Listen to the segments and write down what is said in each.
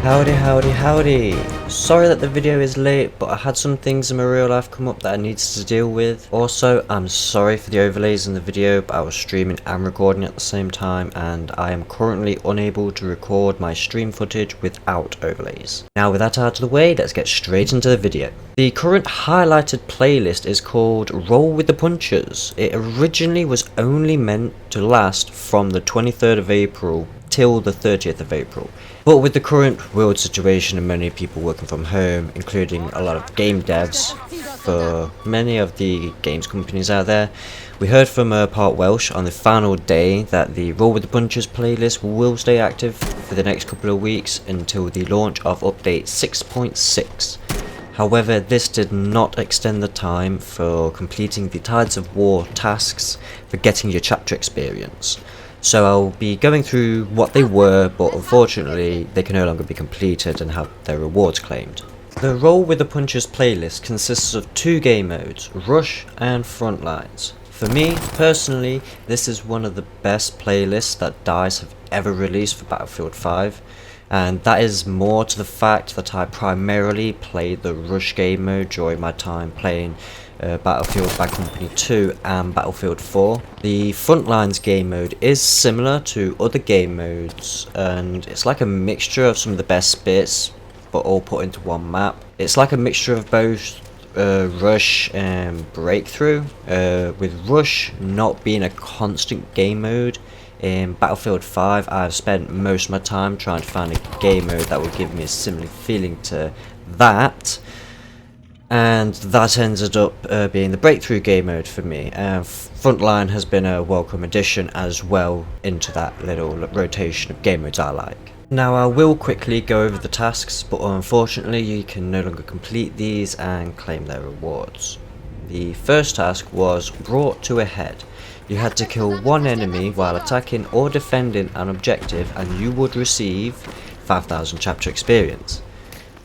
Howdy, howdy, howdy. Sorry that the video is late, but I had some things in my real life come up that I needed to deal with. Also, I'm sorry for the overlays in the video, but I was streaming and recording at the same time, and I am currently unable to record my stream footage without overlays. Now with that out of the way, let's get straight into the video. The current highlighted playlist is called Roll with the Punches. It originally was only meant to last from the 23rd of April till the 30th of April. But with the current world situation and many people working from home, including a lot of game devs for many of the games companies out there, we heard from Part Welsh on the final day that the Roll with the Punches playlist will stay active for the next couple of weeks until the launch of update 6.6. However, this did not extend the time for completing the Tides of War tasks for getting your chapter experience. So I'll be going through what they were, but unfortunately they can no longer be completed and have their rewards claimed. The Roll with the Punches playlist consists of two game modes, Rush and Frontlines. For me, personally, this is one of the best playlists that DICE have ever released for Battlefield 5. And that is more to the fact that I primarily played the Rush game mode during my time playing Battlefield Bad Company 2 and Battlefield 4. The Frontlines game mode is similar to other game modes, and it's like a mixture of some of the best bits, but all put into one map. It's like a mixture of both Rush and Breakthrough, with Rush not being a constant game mode. In Battlefield 5, I've spent most of my time trying to find a game mode that would give me a similar feeling to that, and that ended up being the Breakthrough game mode for me. Frontline has been a welcome addition as well into that little rotation of game modes I like. Now I will quickly go over the tasks, but unfortunately you can no longer complete these and claim their rewards. The first task was Brought to a Head. You had to kill one enemy while attacking or defending an objective and you would receive 5,000 chapter experience.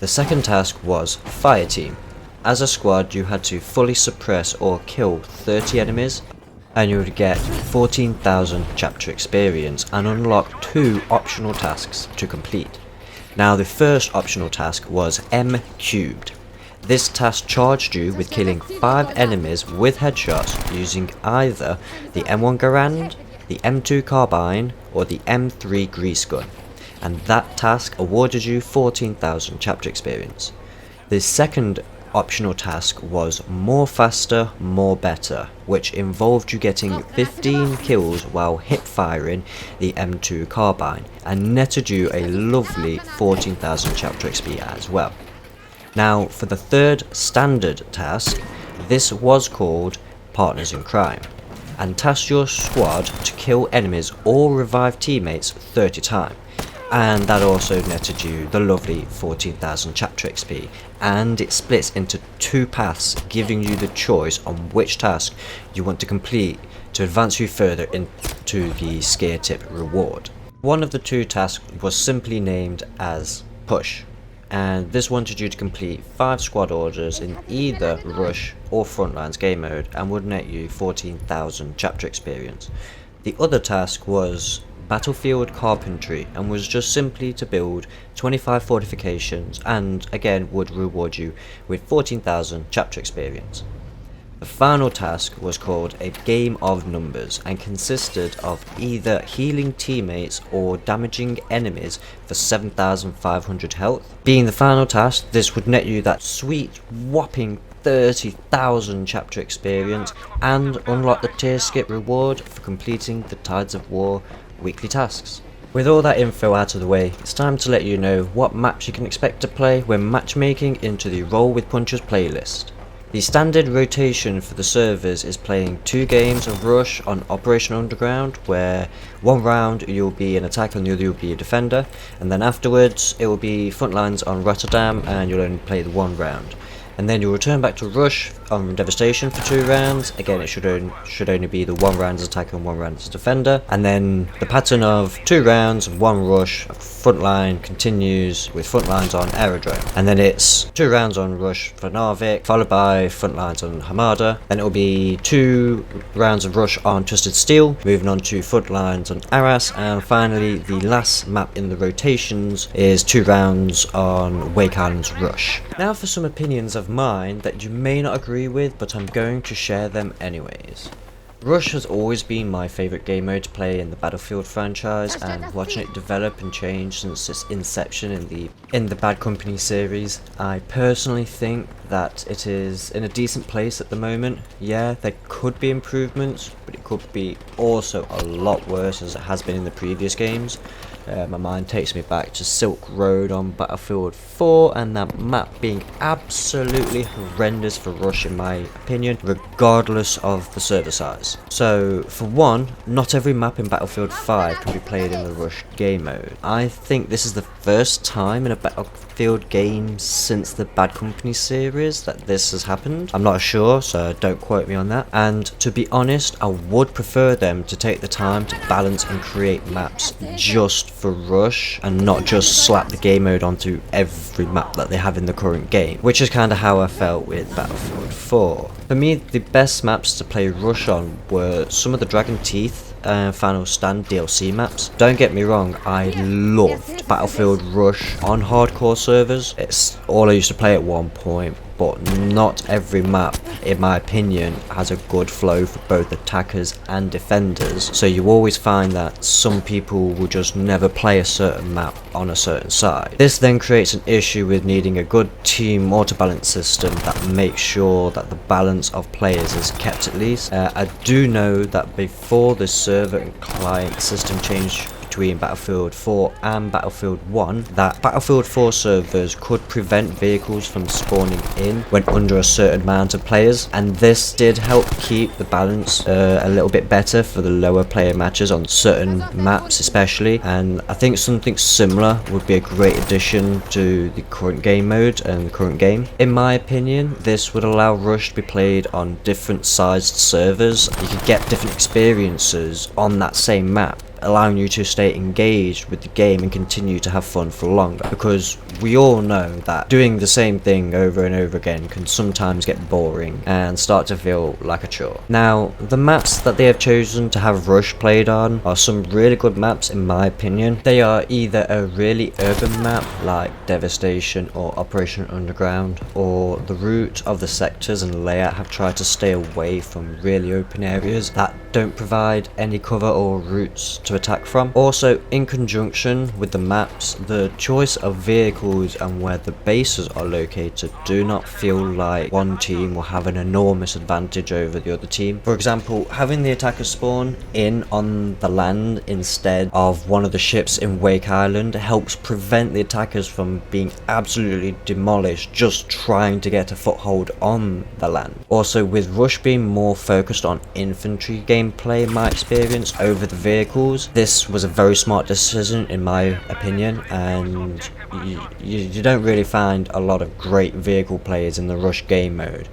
The second task was Fire Team. As a squad you had to fully suppress or kill 30 enemies and you would get 14,000 chapter experience and unlock two optional tasks to complete. Now the first optional task was M Cubed. This task charged you with killing 5 enemies with headshots using either the M1 Garand, the M2 Carbine or the M3 Grease Gun, and that task awarded you 14,000 chapter experience. The second optional task was More Faster, More Better, which involved you getting 15 kills while hip firing the M2 Carbine and netted you a lovely 14,000 chapter XP as well. Now for the third standard task, this was called Partners in Crime, and tasked your squad to kill enemies or revive teammates 30 times, and that also netted you the lovely 14,000 chapter XP, and it splits into two paths, giving you the choice on which task you want to complete to advance you further into the Scare Tip reward. One of the two tasks was simply named as Push, and this wanted you to complete 5 squad orders in either Rush or Frontlines game mode and would net you 14,000 chapter experience. The other task was Battlefield Carpentry and was just simply to build 25 fortifications and again would reward you with 14,000 chapter experience. The final task was called a Game of Numbers and consisted of either healing teammates or damaging enemies for 7,500 health. Being the final task, this would net you that sweet whopping 30,000 chapter experience and unlock the tier skip reward for completing the Tides of War weekly tasks. With all that info out of the way, it's time to let you know what maps you can expect to play when matchmaking into the Roll with Punches playlist. The standard rotation for the servers is playing 2 games of Rush on Operation Underground, where one round you'll be an attacker and the other you'll be a defender, and then afterwards it will be Frontlines on Rotterdam and you'll only play the one round. And then you'll return back to Rush on devastation for 2 rounds. Again, it should only be the 1 round as attacker and 1 round as defender. And then the pattern of 2 rounds of 1 rush, frontline continues with frontlines on aerodrome. And then it's 2 rounds on rush for Narvik, followed by frontlines on Hamada. Then it'll be 2 rounds of rush on Twisted Steel, moving on to frontlines on Arras, and finally the last map in the rotations is 2 rounds on Wake Island's rush. Now for some opinions of mine that you may not agree with, but I'm going to share them anyways. Rush has always been my favourite game mode to play in the Battlefield franchise, and watching it develop and change since its inception in the Bad Company series, I personally think that it is in a decent place at the moment. Yeah, there could be improvements, but it could be also a lot worse as it has been in the previous games. My mind takes me back to Silk Road on Battlefield 4 and that map being absolutely horrendous for Rush in my opinion, regardless of the server size. So for one, not every map in Battlefield 5 can be played in the Rush game mode. I think this is the first time in a Battlefield game since the Bad Company series that this has happened. I'm not sure, so don't quote me on that. And to be honest, I would prefer them to take the time to balance and create maps just for Rush and not just slap the game mode onto every map that they have in the current game, which is kind of how I felt with Battlefield 4. For me, the best maps to play Rush on were some of the Dragon Teeth Final Stand DLC maps. Don't get me wrong, I loved Battlefield Rush on hardcore servers. It's all I used to play at one point, but not every map, in my opinion, has a good flow for both attackers and defenders. So you always find that some people will just never play a certain map on a certain side. This then creates an issue with needing a good team auto-balance system that makes sure that the balance of players is kept at least. I do know that before the server and client system change between Battlefield 4 and Battlefield 1, that Battlefield 4 servers could prevent vehicles from spawning in when under a certain amount of players, and this did help keep the balance a little bit better for the lower player matches on certain maps especially, and I think something similar would be a great addition to the current game mode and the current game. In my opinion, this would allow Rush to be played on different sized servers. You could get different experiences on that same map, allowing you to stay engaged with the game and continue to have fun for longer, because we all know that doing the same thing over and over again can sometimes get boring and start to feel like a chore. Now, the maps that they have chosen to have Rush played on are some really good maps in my opinion. They are either a really urban map like Devastation or Operation Underground, or the route of the sectors and layout have tried to stay away from really open areas that don't provide any cover or routes to attack from. Also, in conjunction with the maps, the choice of vehicles and where the bases are located do not feel like one team will have an enormous advantage over the other team. For example, having the attackers spawn in on the land instead of one of the ships in Wake Island helps prevent the attackers from being absolutely demolished just trying to get a foothold on the land. Also, with Rush being more focused on infantry gameplay in my experience over the vehicles, this was a very smart decision in my opinion, and you don't really find a lot of great vehicle players in the Rush game mode,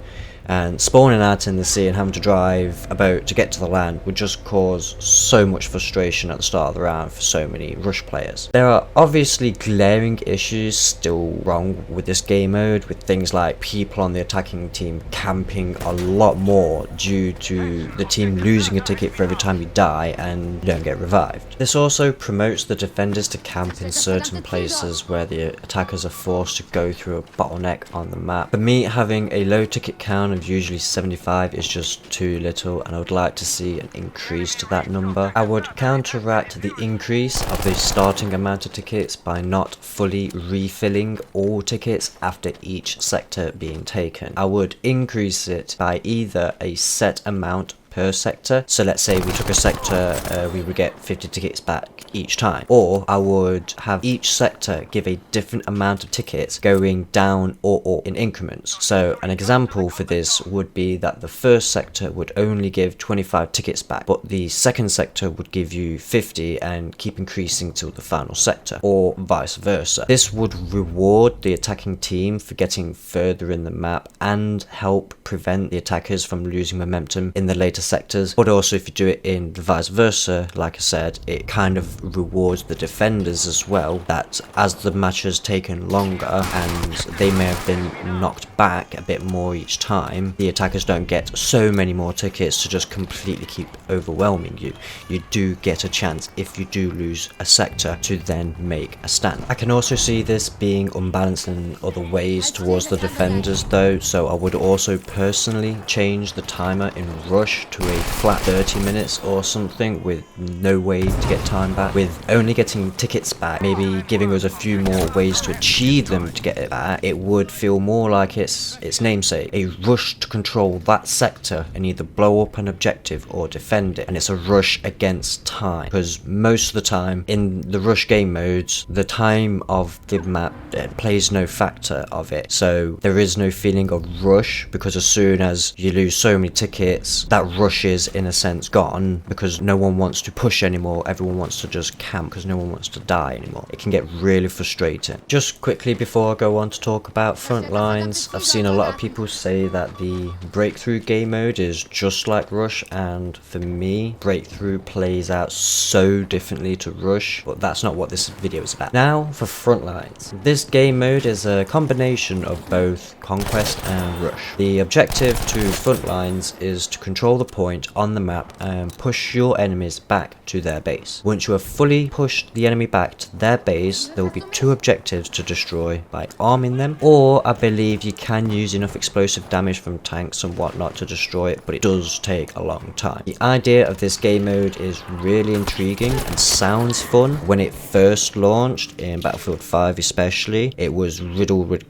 and spawning out in the sea and having to drive a boat to get to the land would just cause so much frustration at the start of the round for so many Rush players. There are obviously glaring issues still wrong with this game mode, with things like people on the attacking team camping a lot more due to the team losing a ticket for every time you die and you don't get revived. This also promotes the defenders to camp in certain places where the attackers are forced to go through a bottleneck on the map. For me, having a low ticket count of usually 75 is just too little, and I would like to see an increase to that number. I would counteract the increase of the starting amount of tickets by not fully refilling all tickets after each sector being taken. I would increase it by either a set amount per sector. So let's say we took a sector, we would get 50 tickets back each time. Or I would have each sector give a different amount of tickets going down or up in increments. So an example for this would be that the first sector would only give 25 tickets back, but the second sector would give you 50 and keep increasing till the final sector, or vice versa. This would reward the attacking team for getting further in the map and help prevent the attackers from losing momentum in the later sectors. But also if you do it in the vice versa, like I said, it kind of rewards the defenders as well, that as the match has taken longer and they may have been knocked back a bit more each time, the attackers don't get so many more tickets to just completely keep overwhelming you. You do get a chance, if you do lose a sector, to then make a stand. I can also see this being unbalanced in other ways towards the defenders though, so I would also personally change the timer in Rush to a flat 30 minutes or something, with no way to get time back, with only getting tickets back, maybe giving us a few more ways to achieve them to get it back. It would feel more like its namesake, a rush to control that sector and either blow up an objective or defend it. And it's a rush against time, because most of the time in the Rush game modes, the time of the map plays no factor of it, so there is no feeling of rush, because as soon as you lose so many tickets, that rush is in a sense gone, because no one wants to push anymore. Everyone wants to just camp because no one wants to die anymore. It can get really frustrating. Just quickly before I go on to talk about front lines, I've seen a lot of people say that the Breakthrough game mode is just like Rush, and for me, Breakthrough plays out so differently to Rush, but that's not what this video is about. Now for front lines. This game mode is a combination of both Conquest and Rush. The objective to front lines is to control the point on the map and push your enemies back to their base. Once you have fully pushed the enemy back to their base, there will be two objectives to destroy by arming them, or I believe you can use enough explosive damage from tanks and whatnot to destroy it, but it does take a long time. The idea of this game mode is really intriguing and sounds fun. When it first launched in Battlefield 5 especially, it was riddled with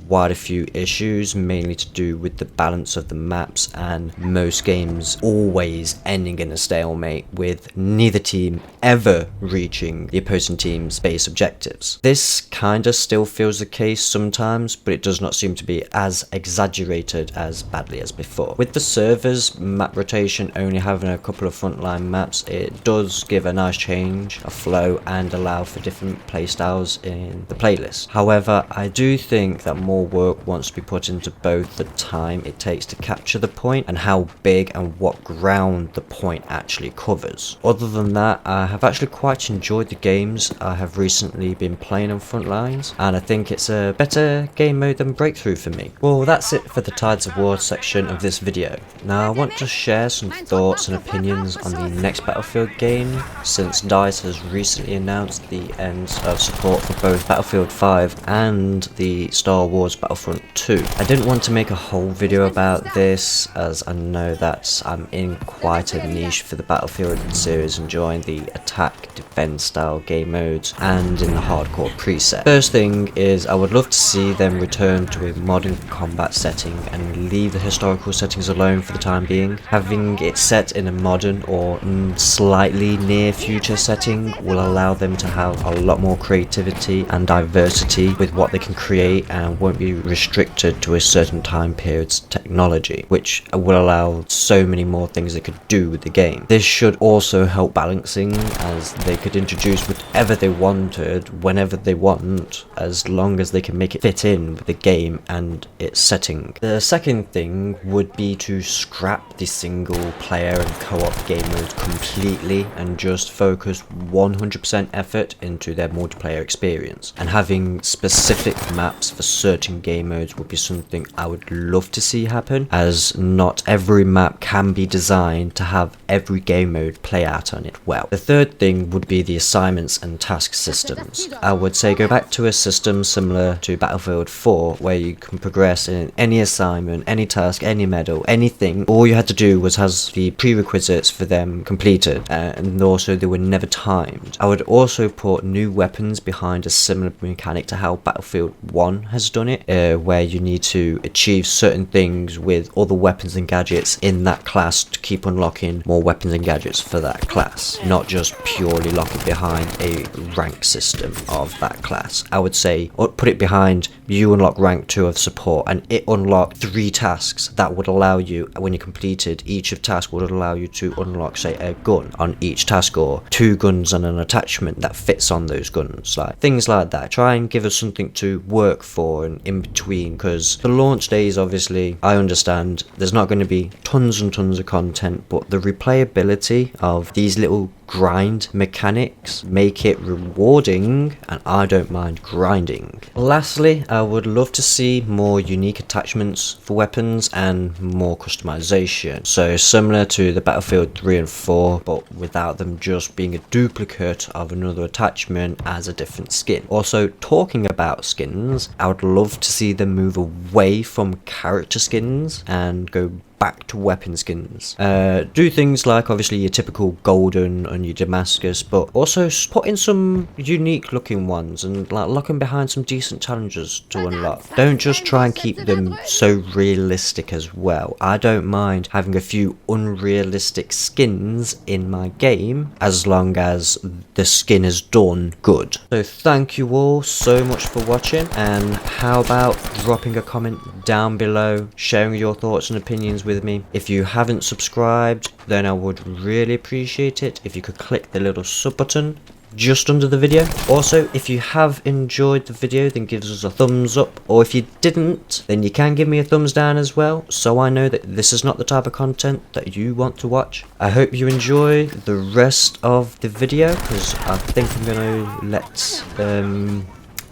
quite a few issues, mainly to do with the balance of the maps, and most games always ending in a stalemate, with neither team ever reaching the opposing team's base objectives. This kinda still feels the case sometimes, but it does not seem to be as exaggerated as badly as before. With the servers map rotation only having a couple of frontline maps, it does give a nice change of flow and allow for different playstyles in the playlist. However, I do think that more work wants to be put into both the time it takes to capture the point and how big and what ground the point actually covers. Other than that, I have actually quite enjoyed the games I have recently been playing on Frontlines, and I think it's a better game mode than Breakthrough for me. Well, that's it for the Tides of War section of this video. Now I want to share some thoughts and opinions on the next Battlefield game, since DICE has recently announced the end of support for both Battlefield 5 and the Star Wars Battlefront 2. I didn't want to make a whole video about this, as I know that I'm in quite a niche for the Battlefield series, enjoying the attack defense style game modes and in the hardcore preset. First thing is, I would love to see them return to a modern combat setting and leave the historical settings alone for the time being. Having it set in a modern or slightly near future setting will allow them to have a lot more creativity and diversity with what they can create, and won't be restricted to a certain time period's technology, which will allow so many more things they could do with the game. This should also help balancing, as they could introduce whatever they wanted whenever they want, as long as they can make it fit in with the game and its setting. The second thing would be to scrap the single player and co-op game modes completely and just focus 100% effort into their multiplayer experience, and having specific maps for certain game modes would be something I would love to see happen, as not every map can be designed to have every game mode play out on it well. The third thing would be the assignments and task systems. I would say go back to a system similar to Battlefield 4, where you can progress in any assignment, any task, any medal, anything. All you had to do was have the prerequisites for them completed, and also they were never timed. I would also put new weapons behind a similar mechanic to how Battlefield 1 has done it, it, where you need to achieve certain things with other weapons and gadgets in that class to keep unlocking more weapons and gadgets for that class, not just purely lock it behind a rank system of that class. I would say put it behind you unlock rank 2 of support, and it unlocked 3 tasks that would allow you, when you completed each of tasks, would allow you to unlock, say, a gun on each task, or 2 guns and an attachment that fits on those guns, like things like that. Try and give us something to work for and in between, because the launch days, obviously, I understand there's not going to be tons and tons of content, but the replayability of these little grind mechanics make it rewarding, and I don't mind grinding. Lastly, I would love to see more unique attachments for weapons and more customization, so similar to the Battlefield 3 and 4, but without them just being a duplicate of another attachment as a different skin. Also, talking about skins, I would love to see them move away from character skins and go back to weapon skins. Do things like obviously your typical golden and your Damascus, but also put in some unique looking ones and like lock them behind some decent challenges to unlock. Don't just try and keep them so realistic as well. I don't mind having a few unrealistic skins in my game as long as the skin is done good. So thank you all so much for watching, and how about dropping a comment down below, sharing your thoughts and opinions with me. If you haven't subscribed, then I would really appreciate it if you could click the little sub button just under the video. Also, if you have enjoyed the video, then give us a thumbs up, or if you didn't, then you can give me a thumbs down as well, so I know that this is not the type of content that you want to watch. I hope you enjoy the rest of the video, because I think I'm going to let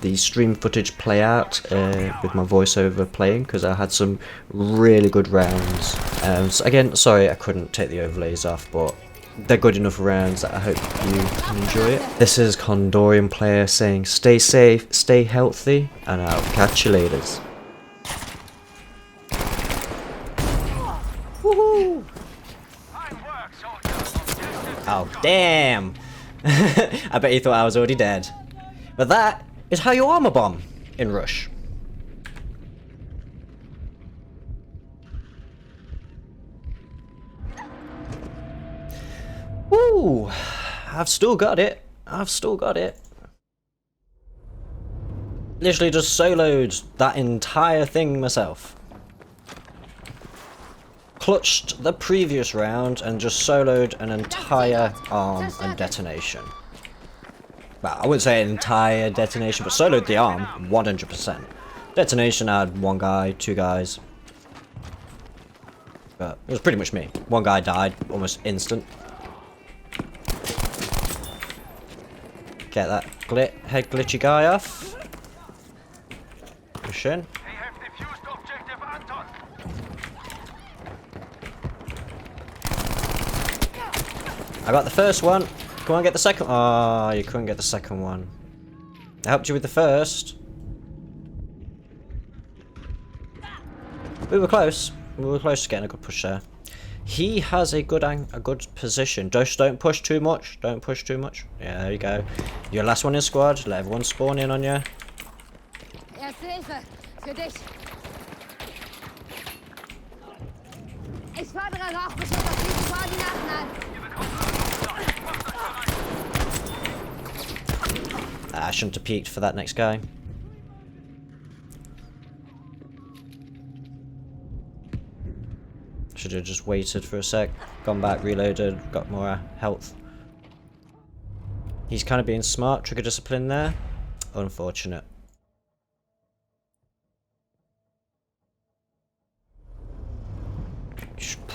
the stream footage play out with my voiceover playing, because I had some really good rounds. So again, sorry I couldn't take the overlays off, but they're good enough rounds that I hope you can enjoy it. This is Condorian Player saying stay safe, stay healthy, and I'll catch you later. Woohoo! Oh damn! I bet you thought I was already dead. But that is how you armor bomb in Rush. Ooh, I've still got it. I've still got it. Literally just soloed that entire thing myself. Clutched the previous round and just soloed an entire arm and detonation. Well, I wouldn't say an entire detonation, but soloed the arm 100%. Detonation, I had 1 guy, 2 guys. But it was pretty much me. 1 guy died almost instant. Get that head glitchy guy off. Push in. I got the first one. Come on, get the second. Oh, you couldn't get the second one. I helped you with the first. We were close. We were close to getting a good push there. He has a good position. Just don't push too much. Don't push too much. Yeah, there you go. You're the last one in squad. Let everyone spawn in on you. Erste Hilfe für dich. Ich fordere Rauchbeschuss auf diese Koordinaten an. I shouldn't have peeked for that next guy. Should have just waited for a sec, gone back, reloaded, got more health. He's kind of being smart, trigger discipline there. Unfortunate.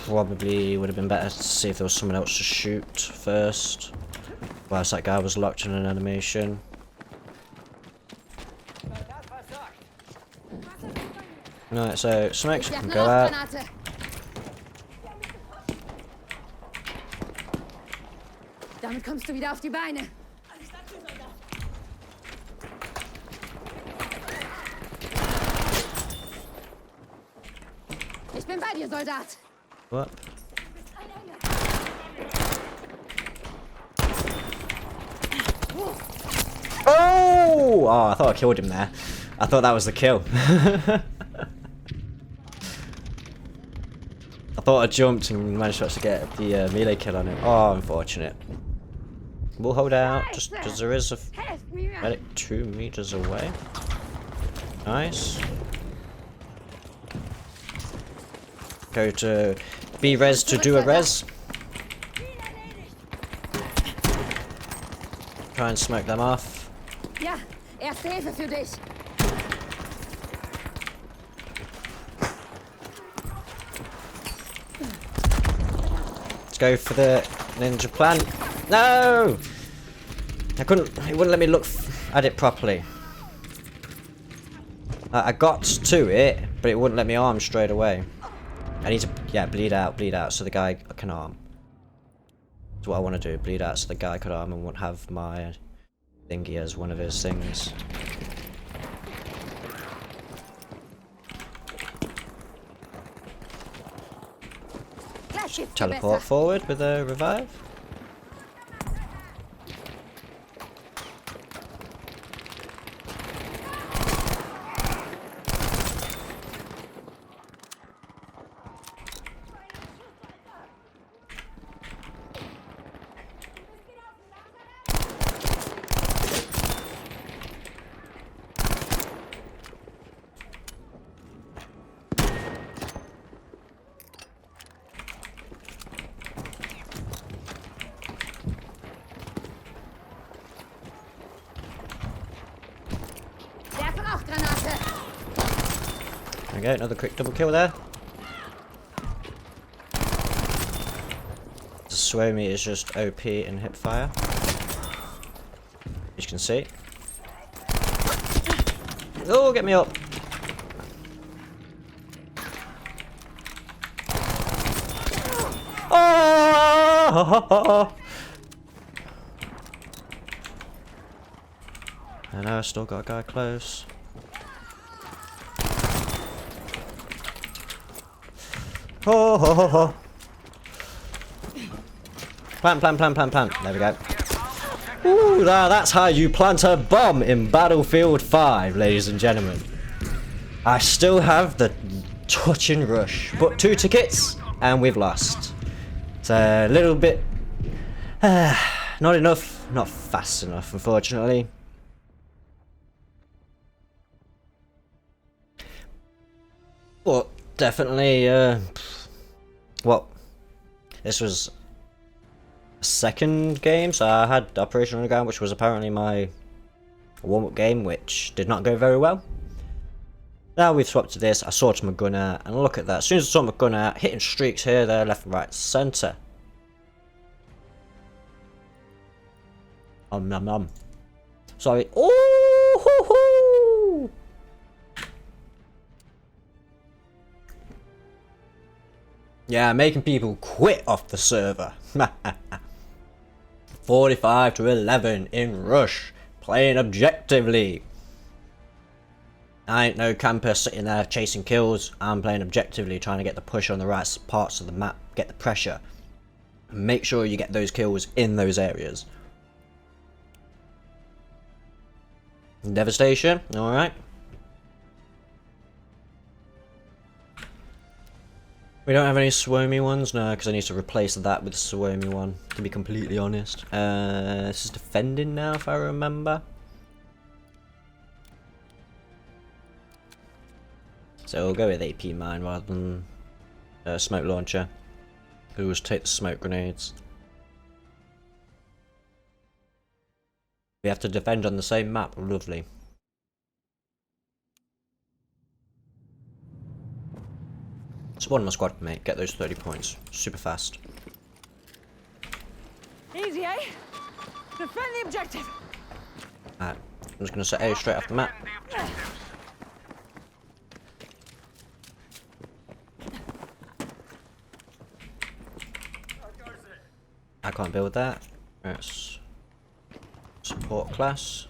Probably would have been better to see if there was someone else to shoot first, whilst that guy was locked in an animation. Right, so smokes can go out. Damit kommst du wieder auf die Beine. Ich bin bei dir, Soldat. What? Oh! Oh, I thought I killed him there. I thought that was the kill. I thought I jumped and managed to actually get the melee kill on him. Oh, unfortunate. We'll hold out, just because there is a medic 2 meters away. Nice. Go to B-res to do a res. Try and smoke them off. Ja, erste Hilfe für dich. Let's go for the ninja plant. No! I couldn't, it wouldn't let me look at it properly. I got to it, but it wouldn't let me arm straight away. I need to, yeah, bleed out so the guy can arm. That's what I want to do, bleed out so the guy could arm and won't have my thingy as one of his things. Teleport forward with a revive. There we go, another quick double kill there. The Suomi is just OP in hip fire. As you can see. Oh, get me up! Oh! I know, I still got a guy close. Ho ho ho ho. Plant. There we go. Ooh, now that's how you plant a bomb in Battlefield 5, ladies and gentlemen. I still have the touching rush, but 2 tickets and we've lost. It's a little bit not enough, not fast enough, unfortunately. But definitely, well, this was a second game, so I had Operation Underground, which was apparently my warm-up game, which did not go very well. Now we've swapped to this. I sorted my gun out, and look at that. As soon as I sort my gun out, hitting streaks here, there, left, right, centre. Nom. Sorry. Oh, hoo, hoo. Yeah, making people quit off the server. 45 to 11 in rush, playing objectively. I ain't no camper sitting there chasing kills. I'm playing objectively, trying to get the push on the right parts of the map, get the pressure. Make sure you get those kills in those areas. Devastation, alright. We don't have any Suomi ones, no, because I need to replace that with the Suomi one, to be completely honest. This is defending now, if I remember. So we'll go with AP mine rather than smoke launcher. We'll just take the smoke grenades. We have to defend on the same map, lovely. Spawn my squad, mate. Get those 30 points. Super fast. Easy, eh? Defend the objective. Alright. I'm just going to set A straight off the map. I can't build that. That's support class.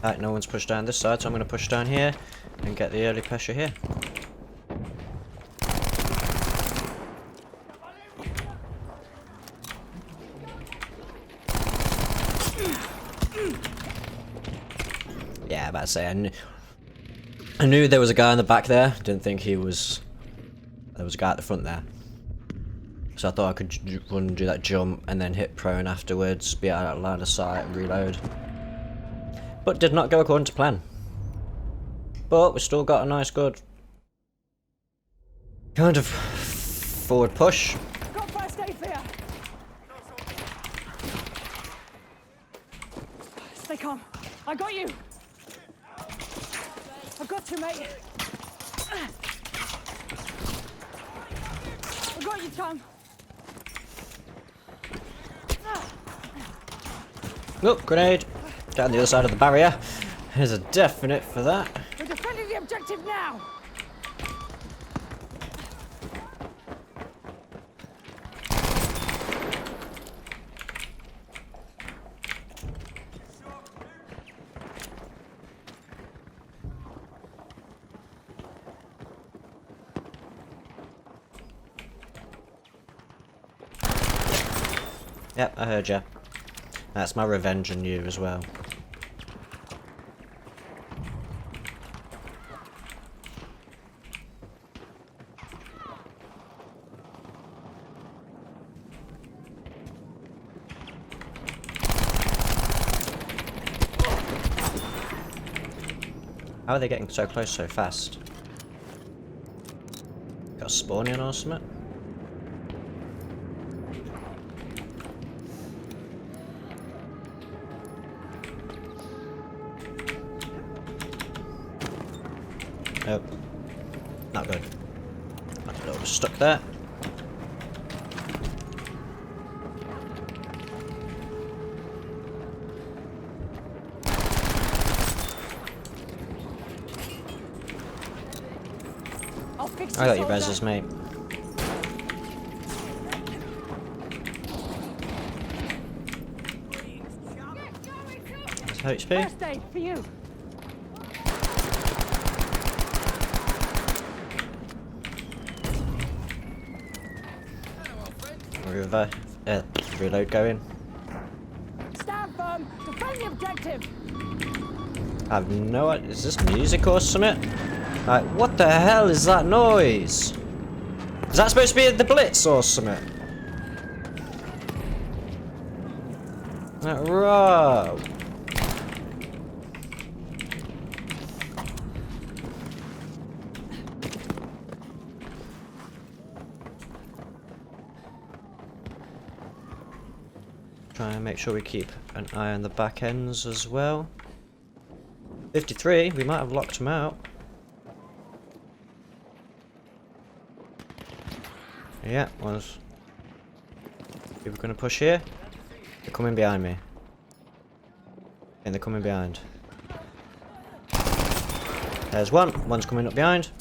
Alright, no one's pushed down this side, so I'm going to push down here and get the early pressure here. say, I knew there was a guy in the back there. Didn't think there was a guy at the front there. So I thought I could run and do that jump and then hit prone afterwards, be out of line of sight and reload. But did not go according to plan. But we still got a nice good kind of forward push. Got first aid for you. Stay calm. I got you. I got you, mate. I got you, Tom. Look, grenade. Down the other side of the barrier. There's a definite for that. We're defending the objective now. Yep, I heard ya. That's my revenge on you as well. How are they getting so close so fast? Got a spawn in or something? Nope. Not good. Not good. Just stuck there. I'll fix I got you, soldier. reses, mate. That's HP. First aid for you. Reload going. Stand firm. Defend the objective. I have no idea. Is this music or something? Like, what the hell is that noise? Is that supposed to be the Blitz or something? Like, right. Try and make sure we keep an eye on the back ends as well. 53, we might have locked him out. Yeah, was. People gonna push here? They're coming behind me. And they're coming behind. There's one. One's coming up behind.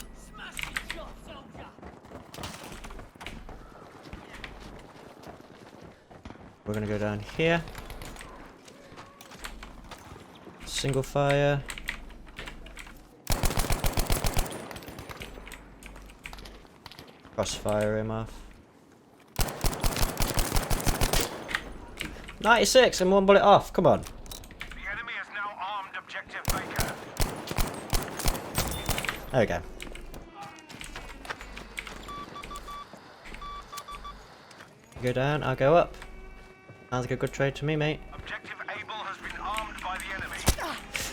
We're gonna go down here. Single fire. Crossfire him off. 96 and one bullet off. Come on. The enemy is now armed objective Baker. There we go. You go down, I'll go up. Sounds like a good trade to me, mate. Objective Able has been armed by the enemy.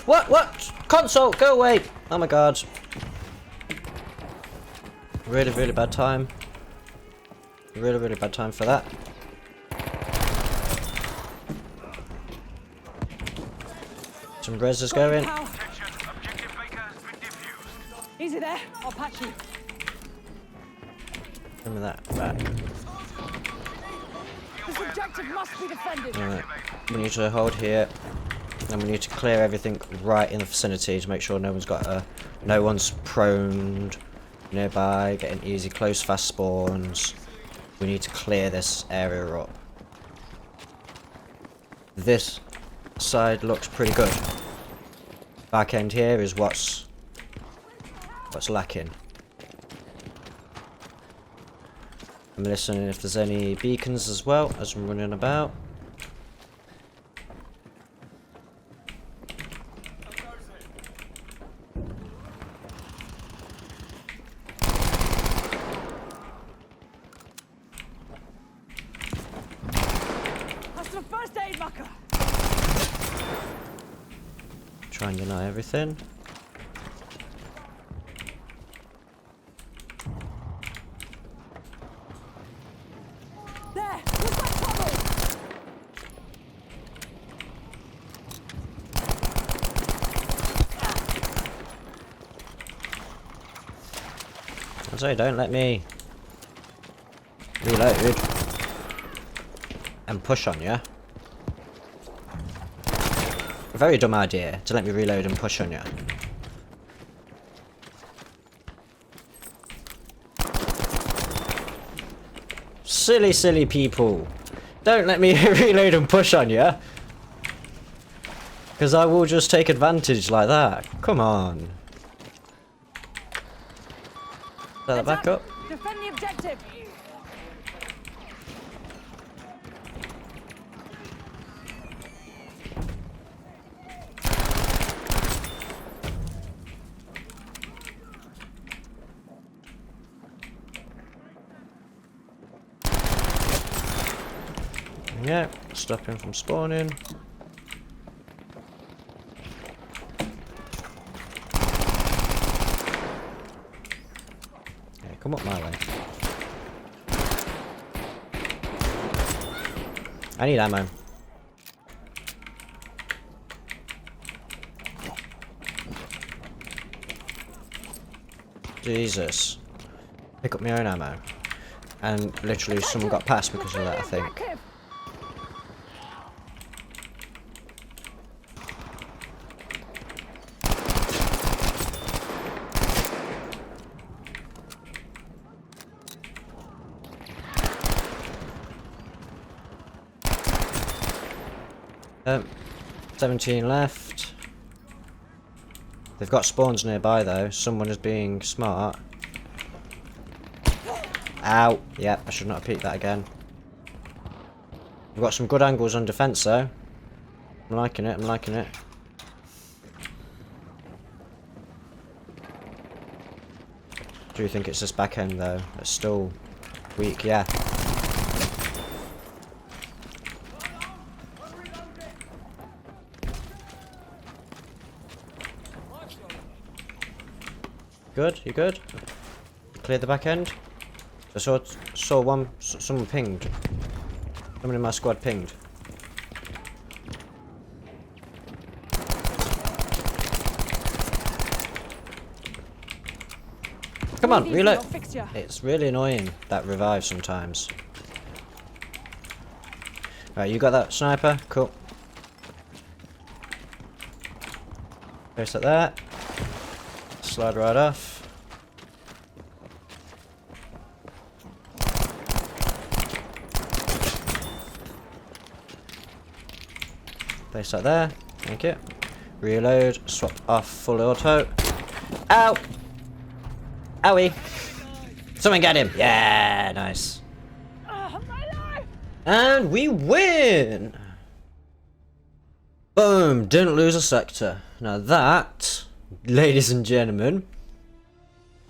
What? What? Console, go away! Oh my god. Really, really bad time. Really, really bad time for that. Some reses going. Attention, objective Baker has been defused. Easy there. I'll patch you. Remember that back. This objective must be defended. Alright. We need to hold here. And we need to clear everything right in the vicinity to make sure no one's got no one's proned nearby, getting easy close fast spawns. We need to clear this area up. This side looks pretty good. Back end here is what's lacking. I'm listening if there's any beacons as well as I'm running about. fucker. Try and deny everything. There! Look like trouble! I say, don't let me reload and push on you. A very dumb idea to let me reload and push on you. Silly, silly people. Don't let me reload and push on you. Because I will just take advantage like that. Come on. Set that back up. Defend the objective! Yeah, stop him from spawning. Yeah, come up my way. I need ammo. Jesus. Pick up my own ammo. And literally someone got past because of that, I think. Um, 17 left. They've got spawns nearby though. Someone is being smart. Ow. Yep, I should not have peeked that again. We've got some good angles on defense though. I'm liking it, I'm liking it. Do you think it's this back end though? It's still weak, yeah. Good, you good? Cleared the back end? I saw someone pinged. Someone in my squad pinged. Come on, reload! It's really annoying, that revive sometimes. Right, you got that sniper? Cool. Place like that. Slide right off. Place like there. Thank you. Reload. Swap off full auto. Ow! Owie! Someone get him! Yeah, nice. And we win! Boom! Didn't lose a sector. Now that, ladies and gentlemen,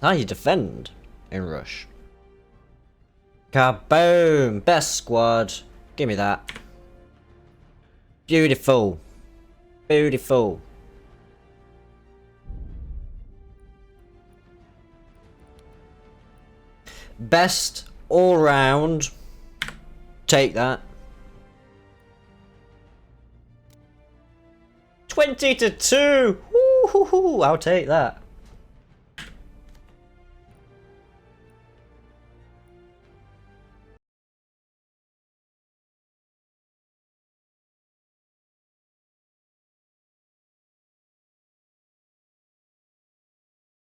how you defend in Rush. Kaboom! Best squad. Give me that. Beautiful. Beautiful. Best all round. Take that. 20-2. Woo-hoo-hoo. I'll take that.